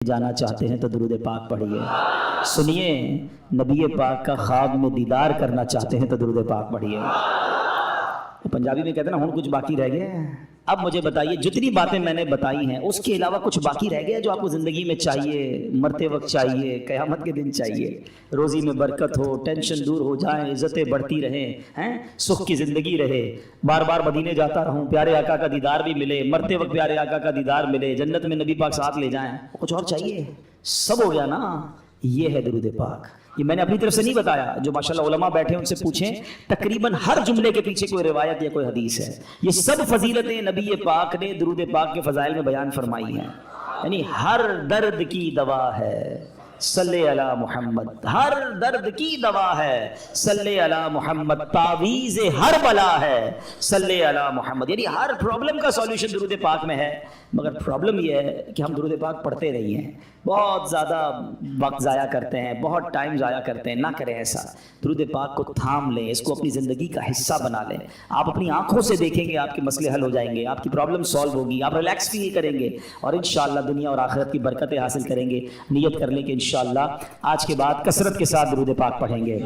جانا چاہتے ہیں تو درود پاک پڑھیے. سنیے, نبی پاک کا خواب میں دیدار کرنا چاہتے ہیں تو درود پاک پڑھیے. پنجابی میں کہتے ہیں نا ہن کچھ باقی رہ گیا ہے. اب مجھے بتائیے, جتنی باتیں میں نے بتائی ہیں اس کے علاوہ کچھ باقی رہ گیا جو آپ کو زندگی میں چاہیے, مرتے وقت چاہیے, قیامت کے دن چاہیے؟ روزی میں برکت ہو, ٹینشن دور ہو جائیں, عزتیں بڑھتی رہیں, سکھ کی زندگی رہے, بار بار مدینے جاتا رہوں, پیارے آقا کا دیدار بھی ملے, مرتے وقت پیارے آقا کا دیدار ملے, جنت میں نبی پاک ساتھ لے جائیں, کچھ اور چاہیے؟ سب ہو گیا نا. یہ ہے درود پاک. یہ میں نے اپنی طرف سے نہیں بتایا, جو ماشاءاللہ علماء بیٹھے ہیں ان سے پوچھیں, تقریباً ہر جملے کے پیچھے کوئی روایت یا کوئی حدیث ہے. یہ سب فضیلتیں نبی پاک نے درود پاک کے فضائل میں بیان فرمائی ہیں. یعنی ہر درد کی دوا ہے صلی علی محمد, ہر درد کی دوا ہے صلی علی محمد, تعویذ ہر بلا ہے صلی علی محمد. یعنی ہر پرابلم کا سولوشن درود پاک میں ہے. مگر پرابلم یہ ہے کہ ہم درود پاک پڑھتے نہیں ہیں, بہت زیادہ وقت ضائع کرتے ہیں, بہت ٹائم ضائع کرتے ہیں. نہ کریں ایسا. درود پاک کو تھام لیں, اس کو اپنی زندگی کا حصہ بنا لیں. آپ اپنی آنکھوں سے دیکھیں گے آپ کے مسئلے حل ہو جائیں گے, آپ کی پرابلم سالو ہوگی, آپ ریلیکس فیل کریں گے, اور انشاءاللہ دنیا اور آخرت کی برکتیں حاصل کریں گے. نیت کر لیں کہ انشاءاللہ آج کے بعد کثرت کے ساتھ درود پاک پڑھیں گے.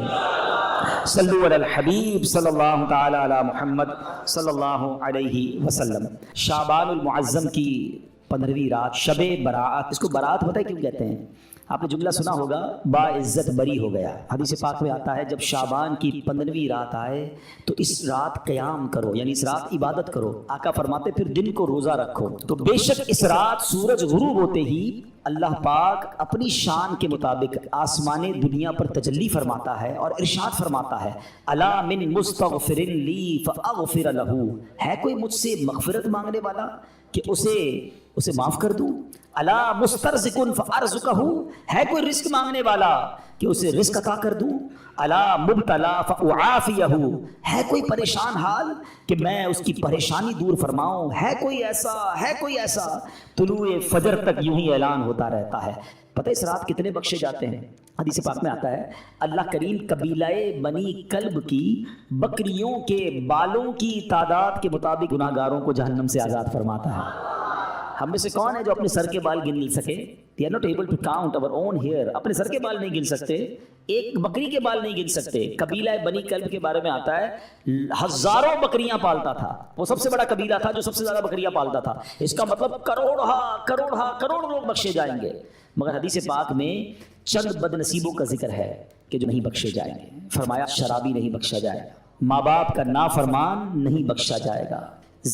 صلو علی الحبیب صلی اللہ تعالی علی محمد صلی اللہ علیہ وسلم. شعبان المعظم کی 15ویں رات, شب برات. اس کو برات پتہ ہے کیوں کہتے ہیں؟ آپ نے جملہ سنا ہوگا, با عزت بری ہو گیا. حدیث پاک میں آتا ہے جب شعبان کی 15ویں رات آئے تو اس رات قیام کرو, یعنی اس رات عبادت کرو. آقا فرماتے پھر دن کو روزہ رکھو. تو بے شک اس رات سورج غروب ہوتے ہی اللہ پاک اپنی شان کے مطابق آسمان دنیا پر تجلی فرماتا ہے اور ارشاد فرماتا ہے, الا من مستغفر لی فاغفر له. ہے کوئی مجھ سے مغفرت مانگنے والا کہ اسے معاف کر دوں؟ الا مسترزق فارزقہ. ہے کوئی رزق مانگنے والا کہ اسے رزق عطا کر دوں؟ الا مبتلا فاعافیہ. ہے کوئی پریشان حال کہ میں اس کی پریشانی دور فرماؤں؟ ہے کوئی ایسا؟ طلوع فجر تک یوں ہی اعلان ہوتا رہتا ہے. پتہ اس رات کتنے بخشے جاتے ہیں؟ حدیث پاک میں آتا ہے اللہ کریم قبیلہ بنی کلب کی بکریوں کے بالوں کی تعداد کے مطابق گناہگاروں کو جہنم سے آزاد فرماتا ہے. ہم میں سے کون ہے جو اپنے سر کے بال گن سکے؟ they are not able to count our own hair. اپنے سر کے بال نہیں گن سکتے, ایک بکری کے بال نہیں گن سکتے. قبیلہ بنی کلب کے بارے میں آتا ہے ہزاروں بکریاں پالتا تھا, وہ سب سے بڑا قبیلہ تھا جو سب سے زیادہ بکریاں پالتا تھا. اس کا مطلب کروڑ لوگ بخشے جائیں گے. مگر حدیث پاک میں چند بد نصیبوں کا ذکر ہے کہ جو نہیں بخشے جائیں گے. فرمایا شرابی نہیں بخشا جائے گا, ماں باپ کا نافرمان نہیں بخشا جائے گا,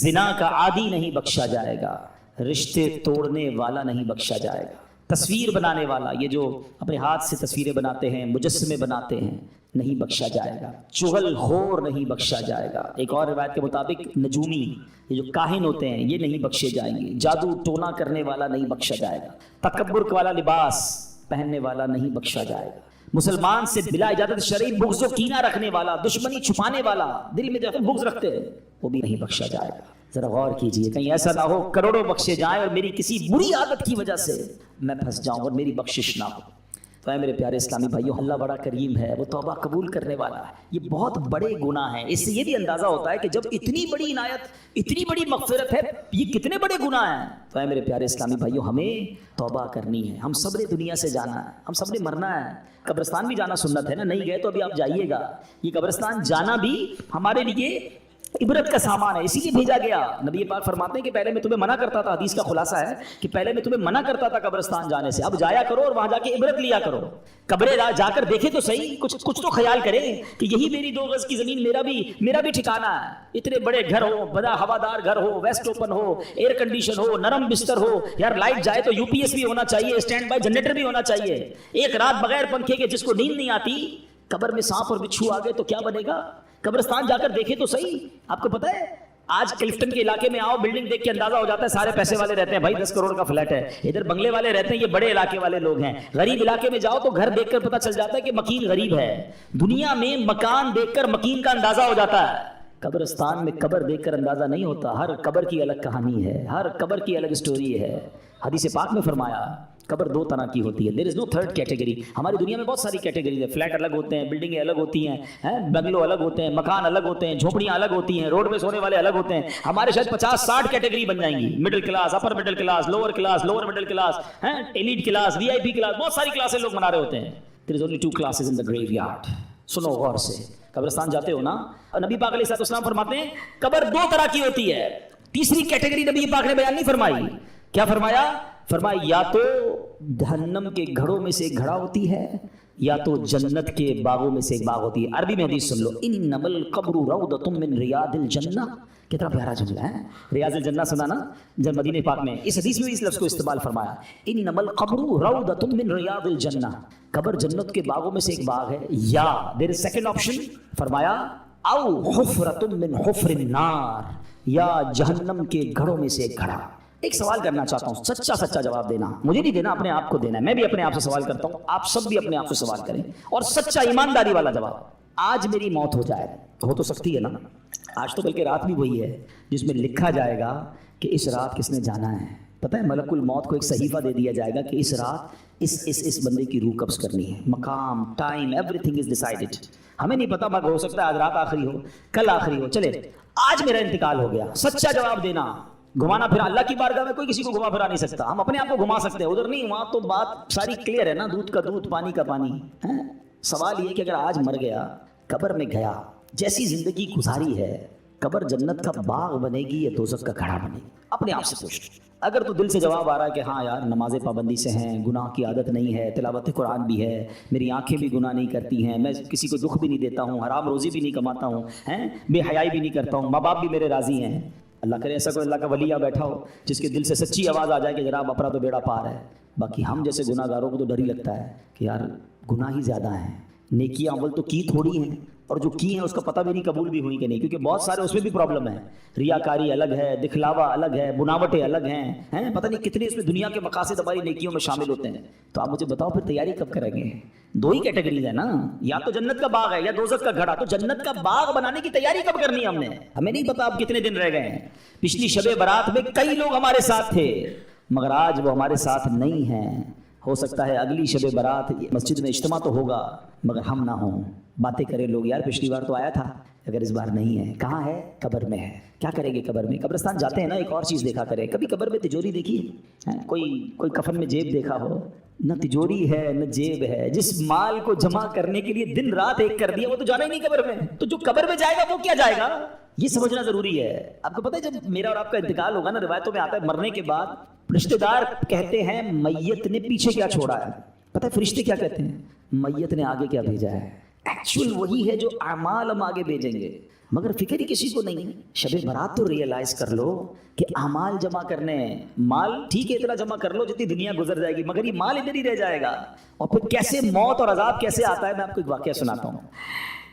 زنا کا عادی نہیں بخشا جائے گا, رشتے توڑنے والا نہیں بخشا جائے گا, تصویر بنانے والا, یہ جو اپنے ہاتھ سے تصویریں بناتے ہیں, مجسمے بناتے ہیں, نہیں بخشا جائے گا. چغل خور نہیں بخشا جائے گا. ایک اور روایت کے مطابق نجومی, یہ جو کاہن ہوتے ہیں, یہ نہیں بخشے جائیں گے. جادو ٹونا کرنے والا نہیں بخشا جائے گا. تکبر والا لباس پہننے والا نہیں بخشا جائے گا. مسلمان سے بلا اجازت شرعی بغض و کینہ رکھنے والا, دشمنی چھپانے والا, دل میں جو بغض رکھتے ہیں, وہ بھی نہیں بخشا جائے گا. ذرا غور کیجئے, کہیں ایسا نہ ہو کروڑوں بخشے جائیں اور میری کسی بری عادت کی وجہ سے میں پھنس جاؤں اور میری بخشش نہ ہو. تو اے میرے پیارے اسلامی بھائیو, اللہ بڑا کریم ہے, وہ توبہ قبول کرنے والا ہے. یہ بہت بڑے گناہ ہیں. اس سے یہ بھی اندازہ ہوتا ہے کہ جب اتنی بڑی عنایت, اتنی بڑی مغفرت ہے, یہ کتنے بڑے گناہ ہیں. تو اے میرے پیارے اسلامی بھائیو, ہمیں توبہ کرنی ہے. ہم سب نے دنیا سے جانا ہے, ہم سب نے مرنا ہے. قبرستان بھی جانا سنت ہے نا, نہیں گئے تو ابھی آپ جائیے گا. یہ قبرستان جانا بھی ہمارے لیے عبرت کا سامان ہے, اسی لیے بھیجا گیا. نبی پاک فرماتے ہیں کہ پہلے میں تمہیں منع کرتا تھا, حدیث کا خلاصہ ہے کہ پہلے میں تمہیں منع کرتا تھا قبرستان جانے سے, اب جایا کرو اور وہاں جا کے عبرت لیا کرو. قبریں جا کر دیکھے تو صحیح, کچھ تو خیال کرے کہ یہی میری 2 گز کی زمین میرا بھی ٹھکانہ ہے. اتنے بڑے گھر ہو, بڑا ہوادار گھر ہو, ویسٹ اوپن ہو, ایئر کنڈیشن ہو, نرم بستر ہو, یار لائٹ جائے تو UPS بھی ہونا چاہیے, اسٹینڈ بائی جنریٹر بھی ہونا چاہیے. ایک رات بغیر پنکھے کے جس کو نیند نہیں آتی, قبر میں سانپ اور بچھو آ گئے تو کیا بنے گا؟ قبرستان جا کر دیکھے تو صحیح. آپ کو پتہ ہے آج کلفٹن کے علاقے میں آؤ, بلڈنگ دیکھ کے اندازہ ہو جاتا ہے سارے پیسے والے رہتے ہیں, بھائی 10 کروڑ کا فلیٹ ہے. ادھر بنگلے والے رہتے ہیں, یہ بڑے علاقے والے لوگ ہیں. غریب علاقے میں جاؤ تو گھر دیکھ کر پتہ چل جاتا ہے کہ مکین غریب ہے. دنیا میں مکان دیکھ کر مکین کا اندازہ ہو جاتا ہے. قبرستان میں قبر دیکھ کر اندازہ نہیں ہوتا. ہر قبر کی الگ کہانی ہے, ہر قبر کی الگ سٹوری ہے. حدیث پاک میں فرمایا قبر دو طرح کی ہوتی ہے. دیر از نو تھرڈ کیٹیگری. ہماری دنیا میں بہت ساری کیٹیگریز ہیں. فلیٹ الگ ہوتے ہیں, بلڈنگیں الگ ہوتی ہیں, بنگلو الگ ہوتے ہیں, مکان الگ ہوتے ہیں, جھونپڑیاں الگ ہوتی ہیں, روڈ پہ سونے والے الگ ہوتے ہیں. ہمارے شاید 50-60 کیٹیگری بن جائیں گی. Middle class, upper middle class, lower middle class, elite class, VIP class, بہت ساری کلاسیں لوگ بنا رہے ہوتے ہیں. There is only 2 classes in the graveyard. سنو غور سے. قبرستان جاتے ہو نا, نبی پاک علیہ السلام فرماتے ہیں قبر دو طرح کی ہوتی ہے. تیسری کیٹیگری نبی پاک نے بیان نہیں فرمائی. کیا فرمایا؟ فرمایا یا تو جہنم کے گھڑوں میں سے ایک گھڑا ہوتی ہے, یا تو جنت کے باغوں میں سے ایک باغ ہوتی ہے. عربی میں حدیث سن لو, انما القبر روضۃ من ریاض الجنہ. کتنا پیارا جملہ ہے. ریاض الجنہ سنا نا جب مدینہ پاک میں, اس حدیث میں اس لفظ کو استعمال فرمایا, انما القبر روضۃ من ریاض الجنہ. قبر جنت کے باغوں میں سے ایک باغ ہے, یا دیر از سیکنڈ آپشن فرمایا او حفرۃ من حفر النار, یا جہنم کے گھڑوں میں سے ایک گھڑا. ایک سوال کرنا چاہتا ہوں, سچا جواب دینا, مجھے نہیں دینا, اپنے آپ کو دینا ہے. میں بھی اپنے آپ سے سوال کرتا ہوں, آپ سب بھی اپنے آپ سے سوال کریں, اور سچا ایمانداری والا جواب. آج میری موت ہو جائے, ہو تو سکتی ہے نا, آج تو بلکہ رات بھی وہی ہے جس میں لکھا جائے گا کہ اس رات کس نے جانا ہے. پتہ ہے ملک الموت کو ایک صحیفہ دے دیا جائے گا کہ اس رات اس بندے کی روح قبض کرنی ہے. مقام, time, every thing is decided. ہمیں نہیں پتا, مگر ہو سکتا ہے آج رات آخری ہو, کل آخری ہو. چلے آج میرا انتقال ہو گیا, سچا جواب دینا. گھمانا پھرا, اللہ کی بارگاہ میں کوئی کسی کو گھما پھرا نہیں سکتا. ہم اپنے آپ کو گھما سکتے ہیں, ادھر نہیں, وہاں تو بات ساری کلیئر ہے نا, دودھ کا دودھ, پانی کا پانی. سوال یہ کہ اگر آج مر گیا, قبر میں گیا, جیسی زندگی گزاری ہے, قبر جنت کا باغ بنے گی یا دوزخ کا گھڑا بنے گی؟ اپنے آپ سے پوچھ. اگر تو دل سے جواب آ رہا ہے کہ ہاں یار نماز پابندی سے ہیں, گناہ کی عادت نہیں ہے, تلاوت قرآن بھی ہے, میری آنکھیں بھی گناہ نہیں کرتی ہیں, میں کسی کو دکھ بھی نہیں دیتا ہوں, حرام روزی بھی نہیں کماتا ہوں, بے حیائی بھی نہیں کرتا ہوں, ماں باپ بھی میرے راضی ہیں. اللہ کرے ایسا کوئی اللہ کا ولی بیٹھا ہو جس کے دل سے سچی آواز آ جائے کہ جناب اپنا تو بیڑا پار ہے. باقی ہم جیسے گناہ گاروں کو تو ڈر ہی لگتا ہے کہ یار گناہ ہی زیادہ ہیں, نیکیاں اول تو کی تھوڑی ہیں, اور جو کی ہیں اس کا پتہ بھی نہیں قبول بھی ہوئی کہ نہیں, کیونکہ بہت سارے اس میں بھی پرابلم ہے. ریاکاری الگ ہے, دکھلاوا الگ ہے, بناوٹیں الگ ہیں, پتہ نہیں کتنے اس میں دنیا کے مقاصد ہماری نیکیوں میں شامل ہوتے ہیں. تو آپ مجھے بتاؤ پھر تیاری کب کریں گے؟ دو ہی کیٹیگریز ہیں نا, یا تو جنت کا باغ ہے یا دوزخ کا گھڑا. تو جنت کا باغ بنانے کی تیاری کب کرنی ہے ہم نے؟ ہمیں نہیں پتا اب کتنے دن رہ گئے ہیں. پچھلی شب برات میں کئی لوگ ہمارے ساتھ تھے, مگر آج وہ ہمارے ساتھ نہیں ہیں. ہو سکتا ہے اگلی شب برات مسجد میں اجتماع تو ہوگا مگر ہم نہ ہوں. باتیں کریں لوگ, یار پچھلی بار تو آیا تھا, اگر اس بار نہیں ہے, کہاں ہے؟ قبر میں ہے. کیا کریں گے قبر میں؟ قبرستان جاتے ہیں نا, ایک اور چیز دیکھا کریں. کبھی قبر میں تجوری دیکھی ہے؟ کوئی کفن میں جیب دیکھا ہو؟ نہ تجوری ہے نہ جیب ہے. جس مال کو جمع کرنے کے لیے دن رات ایک کر دیا وہ تو جانا ہی نہیں قبر میں. تو جو قبر میں جائے گا وہ کیا جائے گا, یہ سمجھنا ضروری ہے. آپ کو پتہ ہے جب میرا اور آپ کا انتقال ہوگا نا, روایتوں میں آتا ہے مرنے کے بعد رشتہ دار کہتے ہیں میت نے پیچھے کیا چھوڑا ہے. پتہ ہے فرشتے کیا کہتے ہیں؟ میت نے آگے کیا بھیجا ہے. ایکچوئل وہی ہے جو اعمال ہم آگے بھیجیں گے, مگر فکر ہی کسی کو نہیں. شب برات تو ریئلائز کر لو کہ اعمال جمع کرنے ہیں. مال ٹھیک ہے اتنا جمع کر لو جتنی دنیا گزر جائے گی, مگر یہ مال ادھر ہی رہ جائے گا. اور پھر کیسے موت اور عذاب کیسے آتا ہے, میں آپ کو ایک واقعہ سناتا ہوں.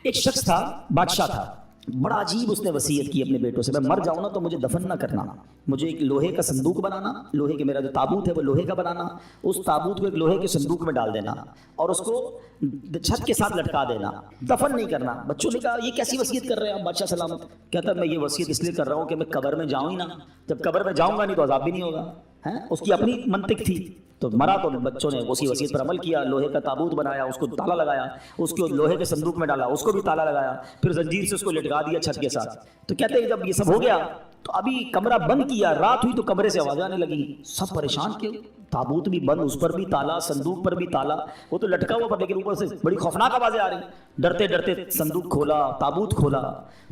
ایک شخص تھا, بادشاہ تھا, بڑا عجیب اس نے وصیت کی اپنے بیٹوں سے, میں مر جاؤں نا تو مجھے دفن نہ کرنا, مجھے ایک لوہے کا صندوق بنانا, لوہے کے میرا جو تابوت ہے وہ لوہے کا بنانا, اس تابوت کو ایک لوہے کے صندوق میں ڈال دینا اور اس کو چھت کے ساتھ لٹکا دینا, دفن نہیں کرنا. بچوں نے کہا یہ کیسی وصیت کر رہے ہیں آپ بادشاہ سلامت؟ کہتا میں یہ وصیت اس لیے کر رہا ہوں کہ میں قبر میں جاؤں ہی نا, جب قبر میں جاؤں گا نہیں تو عذاب بھی نہیں ہوگا. اس کی اپنی منطق تھی. تو مرا تو بچوں نے اسی وصیت پر عمل کیا, لوہے کا تابوت بنایا, اس کو تالا لگایا, اس کو لوہے کے صندوق میں ڈالا, اس کو بھی تالا لگایا, پھر زنجیر سے اس کو لٹکا دیا چھت کے ساتھ. تو کہتے ہیں جب یہ سب ہو گیا تو ابھی کمرہ بند کیا, رات ہوئی تو کمرے سے آوازیں آنے لگی. سب پریشان کہ تابوت بھی بند, اس پر بھی تالا, صندوق پر بھی تالا, وہ تو لٹکا ہوا پر, لیکن اوپر سے بڑی خوفناک آوازیں آ رہی. ڈرتے ڈرتے صندوق کھولا, تابوت کھولا,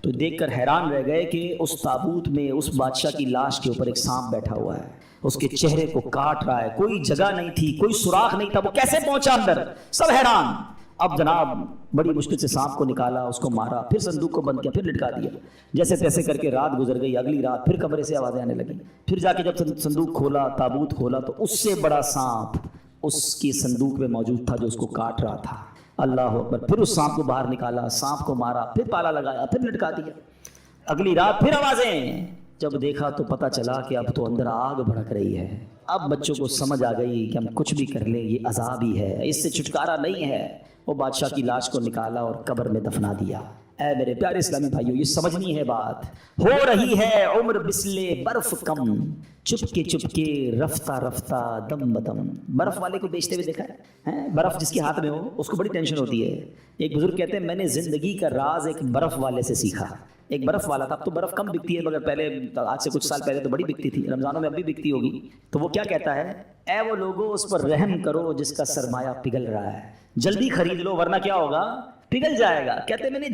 تو دیکھ کر حیران رہ گئے کہ اس تابوت میں اس بادشاہ کی لاش کے اوپر ایک سانپ بیٹھا ہوا ہے, اس کے چہرے کو کاٹ رہا ہے. کوئی جگہ نہیں تھی, کوئی سوراخ نہیں تھا, وہ کیسے پہنچا اندر؟ سب حیران. اب جناب بڑی مشکل سے سانپ کو نکالا, اس کو مارا, پھر صندوق کو بند کیا, پھر لٹکا دیا. جیسے تیسے کر کے رات گزر گئی. اگلی رات پھر کمرے سے آوازیں آنے لگی. پھر جا کے جب صندوق کھولا, تابوت کھولا, تو اس سے بڑا سانپ اس کی صندوق میں موجود تھا جو اس کو کاٹ رہا تھا. اللہ اکبر. پھر اس سانپ کو باہر نکالا, سانپ کو مارا, پھر تالا لگایا, پھر لٹکا دیا. اگلی رات پھر آوازیں. جب دیکھا تو پتہ چلا کہ اب تو اندر آگ بھڑک رہی ہے. اب بچوں کو سمجھ آ گئی کہ ہم کچھ بھی کر لیں یہ عذاب ہی ہے, اس سے چھٹکارا نہیں ہے. وہ بادشاہ کی لاش کو نکالا اور قبر میں دفنا دیا. اے میرے پیارے اسلامی بھائیوں، یہ سمجھنی ہے بات. ہو رہی ہے عمر بسلے برف کم، چپکے رفتہ رفتہ دم بدم. برف والے کو بیچتے ہوئے دیکھا ہے؟ برف جس کے ہاتھ میں ہو اس کو بڑی ٹینشن ہوتی ہے. ایک بزرگ کہتے ہیں میں نے زندگی کا راز ایک برف والے سے سیکھا. ایک برف والا تھا. اب تو برف کم بکتی ہے مگر پہلے آج سے کچھ سال پہلے تو بڑی بکتی تھی، رمضانوں میں اب بھی بکتی ہوگی. تو وہ کیا کہتا ہے؟ اے وہ لوگوں اس پر رحم کرو جس کا سرمایہ پگھل رہا ہے، جلدی خرید لو ورنہ کیا ہوگا؟ پگھل جائے گا. کہتے ہیں میں نے